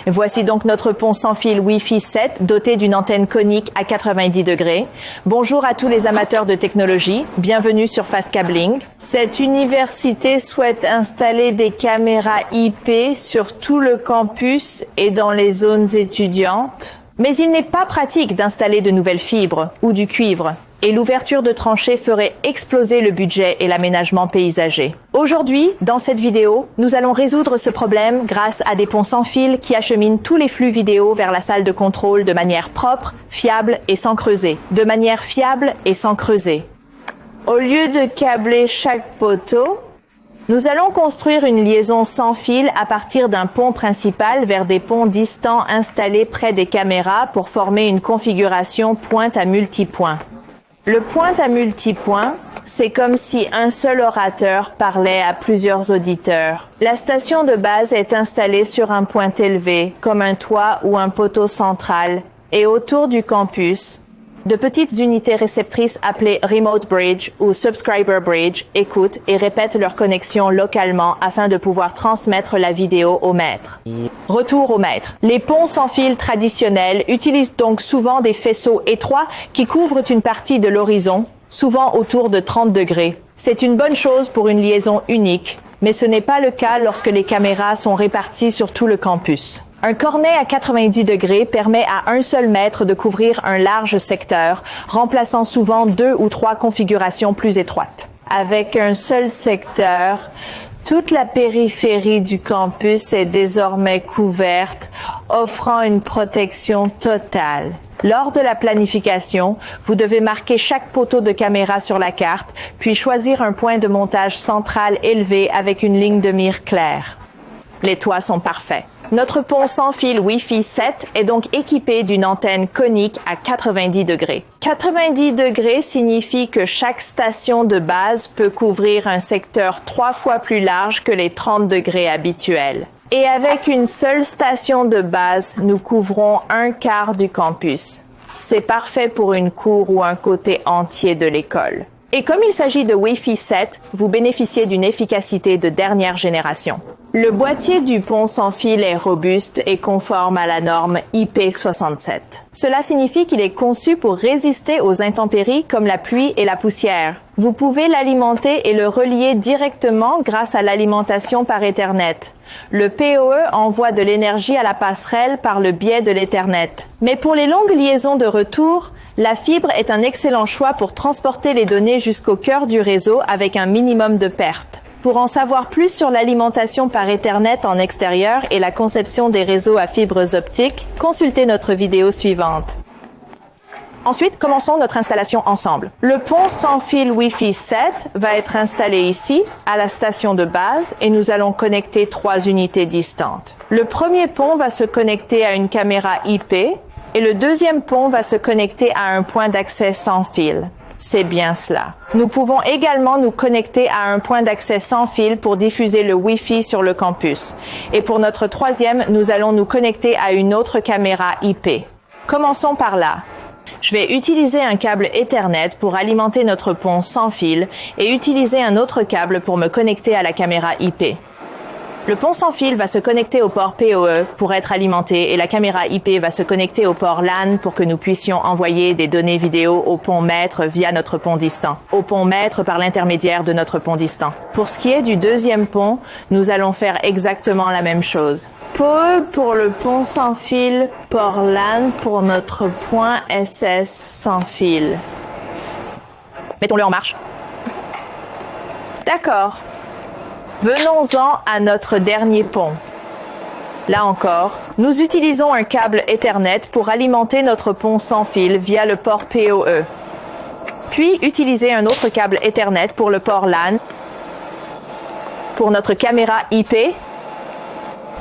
Voici donc notre pont sans fil Wi-Fi 7 doté d'une antenne conique à 90 degrés. Bonjour à tous les amateurs de technologie, bienvenue sur Fast Cabling. Cette université souhaite installer des caméras IP sur tout le campus et dans les zones étudiantes. Mais il n'est pas pratique d'installer de nouvelles fibres ou du cuivre. Et l'ouverture de tranchées ferait exploser le budget et l'aménagement paysager. Aujourd'hui, dans cette vidéo, nous allons résoudre ce problème grâce à des ponts sans fil qui acheminent tous les flux vidéo vers la salle de contrôle de manière propre, fiable et sans creuser. De manière fiable et sans creuser. Au lieu de câbler chaque poteau, nous allons construire une liaison sans fil à partir d'un pont principal vers des ponts distants installés près des caméras pour former une configuration pointe à multipoint. Le point à multipoint, c'est comme si un seul orateur parlait à plusieurs auditeurs. La station de base est installée sur un point élevé, comme un toit ou un poteau central, et autour du campus, de petites unités réceptrices appelées Remote Bridge ou Subscriber Bridge écoutent et répètent leur connexion localement afin de pouvoir transmettre la vidéo au maître. Retour au maître. Les ponts sans fil traditionnels utilisent donc souvent des faisceaux étroits qui couvrent une partie de l'horizon, souvent autour de 30 degrés. C'est une bonne chose pour une liaison unique, mais ce n'est pas le cas lorsque les caméras sont réparties sur tout le campus. Un cornet à 90 degrés permet à un seul mètre de couvrir un large secteur, remplaçant souvent 2 ou 3 configurations plus étroites. Avec un seul secteur, toute la périphérie du campus est désormais couverte, offrant une protection totale. Lors de la planification, vous devez marquer chaque poteau de caméra sur la carte, puis choisir un point de montage central élevé avec une ligne de mire claire. Les toits sont parfaits. Notre pont sans fil Wi-Fi 7 est donc équipé d'une antenne conique à 90 degrés. 90 degrés signifie que chaque station de base peut couvrir un secteur 3 fois plus large que les 30 degrés habituels. Et avec une seule station de base, nous couvrons un quart du campus. C'est parfait pour une cour ou un côté entier de l'école. Et comme il s'agit de Wi-Fi 7, vous bénéficiez d'une efficacité de dernière génération. Le boîtier du pont sans fil est robuste et conforme à la norme IP67. Cela signifie qu'il est conçu pour résister aux intempéries comme la pluie et la poussière. Vous pouvez l'alimenter et le relier directement grâce à l'alimentation par Ethernet. Le PoE envoie de l'énergie à la passerelle par le biais de l'Ethernet. Mais pour les longues liaisons de retour, la fibre est un excellent choix pour transporter les données jusqu'au cœur du réseau avec un minimum de pertes. Pour en savoir plus sur l'alimentation par Ethernet en extérieur et la conception des réseaux à fibres optiques, consultez notre vidéo suivante. Ensuite, commençons notre installation ensemble. Le pont sans fil Wi-Fi 7 va être installé ici, à la station de base, et nous allons connecter 3 unités distantes. Le premier pont va se connecter à une caméra IP, et le deuxième pont va se connecter à un point d'accès sans fil. C'est bien cela. Nous pouvons également nous connecter à un point d'accès sans fil pour diffuser le Wi-Fi sur le campus. Et pour notre troisième, nous allons nous connecter à une autre caméra IP. Commençons par là. Je vais utiliser un câble Ethernet pour alimenter notre pont sans fil et utiliser un autre câble pour me connecter à la caméra IP. Le pont sans fil va se connecter au port PoE pour être alimenté et la caméra IP va se connecter au port LAN pour que nous puissions envoyer des données vidéo au pont maître via notre pont distant, au pont maître par l'intermédiaire de notre pont distant. Pour ce qui est du deuxième pont, nous allons faire exactement la même chose. PoE pour le pont sans fil, port LAN pour notre point SS sans fil. Mettons-le en marche. D'accord. Venons-en à notre dernier pont. Là encore, nous utilisons un câble Ethernet pour alimenter notre pont sans fil via le port PoE. Puis utiliser un autre câble Ethernet pour le port LAN. Pour notre caméra IP,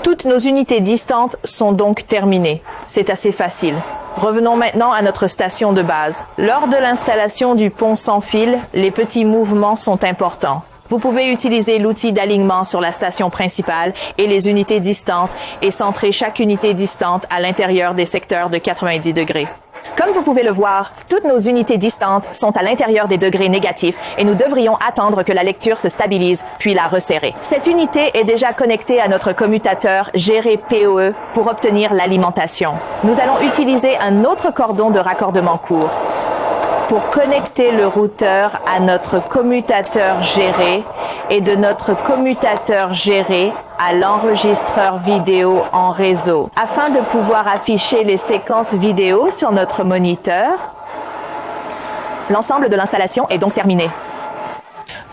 toutes nos unités distantes sont donc terminées. C'est assez facile. Revenons maintenant à notre station de base. Lors de l'installation du pont sans fil, les petits mouvements sont importants. Vous pouvez utiliser l'outil d'alignement sur la station principale et les unités distantes et centrer chaque unité distante à l'intérieur des secteurs de 90 degrés. Comme vous pouvez le voir, toutes nos unités distantes sont à l'intérieur des degrés négatifs et nous devrions attendre que la lecture se stabilise, puis la resserrer. Cette unité est déjà connectée à notre commutateur géré PoE pour obtenir l'alimentation. Nous allons utiliser un autre cordon de raccordement court pour connecter le routeur à notre commutateur géré et de notre commutateur géré à l'enregistreur vidéo en réseau. Afin de pouvoir afficher les séquences vidéo sur notre moniteur, l'ensemble de l'installation est donc terminé.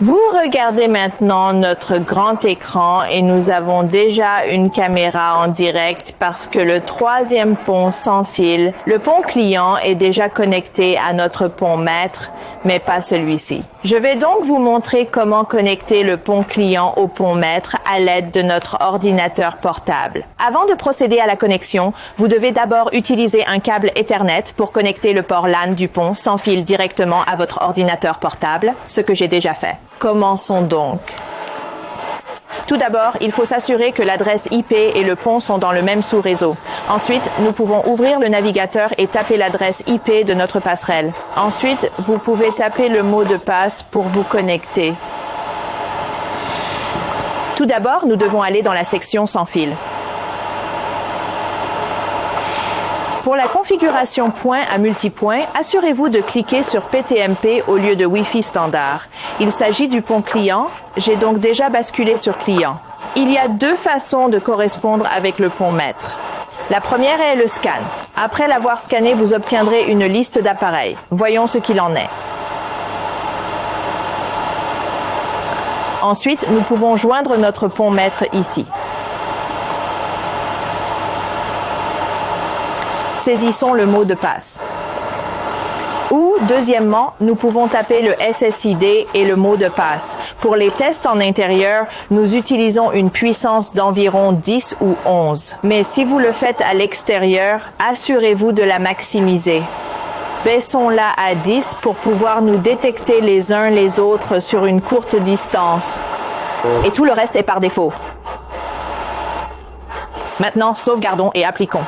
Vous regardez maintenant notre grand écran et nous avons déjà une caméra en direct parce que le troisième pont sans fil, le pont client, est déjà connecté à notre pont maître, mais pas celui-ci. Je vais donc vous montrer comment connecter le pont client au pont maître à l'aide de notre ordinateur portable. Avant de procéder à la connexion, vous devez d'abord utiliser un câble Ethernet pour connecter le port LAN du pont sans fil directement à votre ordinateur portable, ce que j'ai déjà fait. Commençons donc. Tout d'abord, il faut s'assurer que l'adresse IP et le pont sont dans le même sous-réseau. Ensuite, nous pouvons ouvrir le navigateur et taper l'adresse IP de notre passerelle. Ensuite, vous pouvez taper le mot de passe pour vous connecter. Tout d'abord, nous devons aller dans la section sans fil. Pour la configuration point à multipoint, assurez-vous de cliquer sur PTMP au lieu de Wi-Fi standard. Il s'agit du pont client, j'ai donc déjà basculé sur client. Il y a deux façons de correspondre avec le pont maître. La première est le scan. Après l'avoir scanné, vous obtiendrez une liste d'appareils. Voyons ce qu'il en est. Ensuite, nous pouvons joindre notre pont maître ici. Saisissons le mot de passe. Ou, deuxièmement, nous pouvons taper le SSID et le mot de passe. Pour les tests en intérieur, nous utilisons une puissance d'environ 10 ou 11. Mais si vous le faites à l'extérieur, assurez-vous de la maximiser. Baissons-la à 10 pour pouvoir nous détecter les uns les autres sur une courte distance. Et tout le reste est par défaut. Maintenant, sauvegardons et appliquons.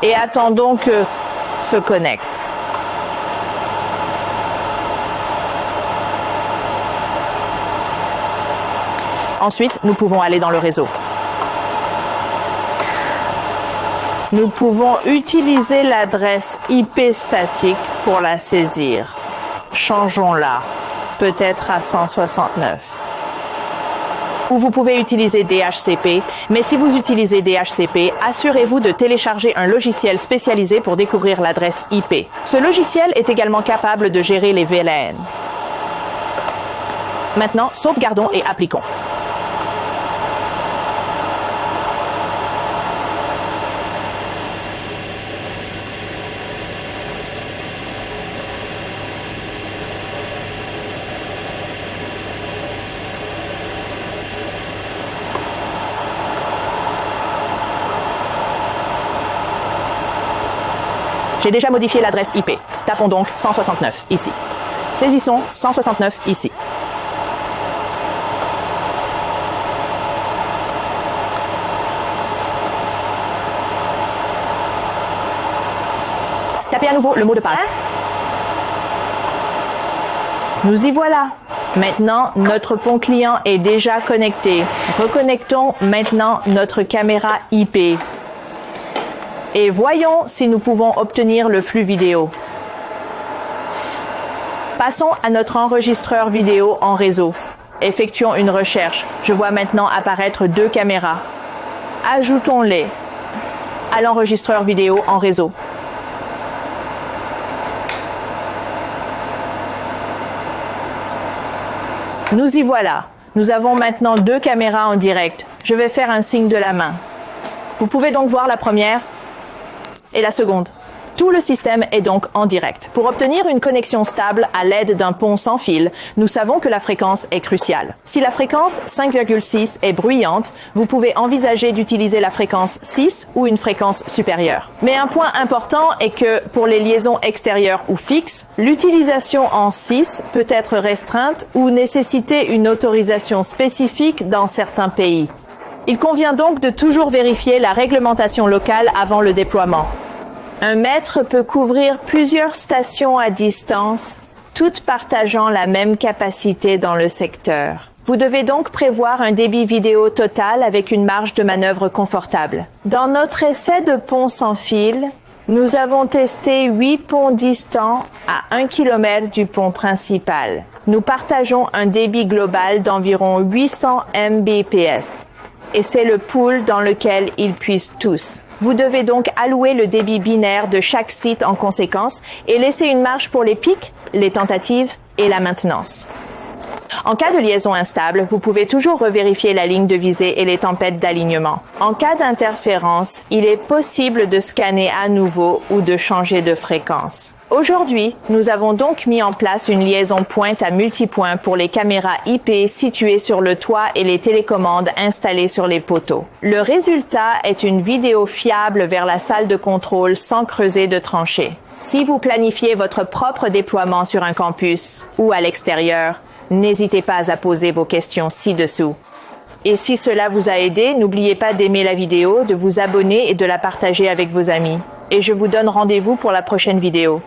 Et attendons que se connecte. Ensuite, nous pouvons aller dans le réseau. Nous pouvons utiliser l'adresse IP statique pour la saisir. Changeons-la, peut-être à 169. Ou vous pouvez utiliser DHCP, mais si vous utilisez DHCP, assurez-vous de télécharger un logiciel spécialisé pour découvrir l'adresse IP. Ce logiciel est également capable de gérer les VLAN. Maintenant, sauvegardons et appliquons. J'ai déjà modifié l'adresse IP. Tapons donc 169 ici. Saisissons 169 ici. Tapez à nouveau le mot de passe. Nous y voilà. Maintenant, notre pont client est déjà connecté. Reconnectons maintenant notre caméra IP. Et voyons si nous pouvons obtenir le flux vidéo. Passons à notre enregistreur vidéo en réseau. Effectuons une recherche. Je vois maintenant apparaître deux caméras. Ajoutons-les à l'enregistreur vidéo en réseau. Nous y voilà. Nous avons maintenant deux caméras en direct. Je vais faire un signe de la main. Vous pouvez donc voir la première et la seconde. Tout le système est donc en direct. Pour obtenir une connexion stable à l'aide d'un pont sans fil, nous savons que la fréquence est cruciale. Si la fréquence 5,6 est bruyante, vous pouvez envisager d'utiliser la fréquence 6 ou une fréquence supérieure. Mais un point important est que pour les liaisons extérieures ou fixes, l'utilisation en 6 peut être restreinte ou nécessiter une autorisation spécifique dans certains pays. Il convient donc de toujours vérifier la réglementation locale avant le déploiement. Un maître peut couvrir plusieurs stations à distance, toutes partageant la même capacité dans le secteur. Vous devez donc prévoir un débit vidéo total avec une marge de manœuvre confortable. Dans notre essai de pont sans fil, nous avons testé 8 ponts distants à 1 km du pont principal. Nous partageons un débit global d'environ 800 Mbps. Et c'est le pool dans lequel ils puissent tous. Vous devez donc allouer le débit binaire de chaque site en conséquence et laisser une marge pour les pics, les tentatives et la maintenance. En cas de liaison instable, vous pouvez toujours revérifier la ligne de visée et les tempêtes d'alignement. En cas d'interférence, il est possible de scanner à nouveau ou de changer de fréquence. Aujourd'hui, nous avons donc mis en place une liaison pointe à multipoint pour les caméras IP situées sur le toit et les télécommandes installées sur les poteaux. Le résultat est une vidéo fiable vers la salle de contrôle sans creuser de tranchées. Si vous planifiez votre propre déploiement sur un campus ou à l'extérieur, n'hésitez pas à poser vos questions ci-dessous. Et si cela vous a aidé, n'oubliez pas d'aimer la vidéo, de vous abonner et de la partager avec vos amis. Et je vous donne rendez-vous pour la prochaine vidéo.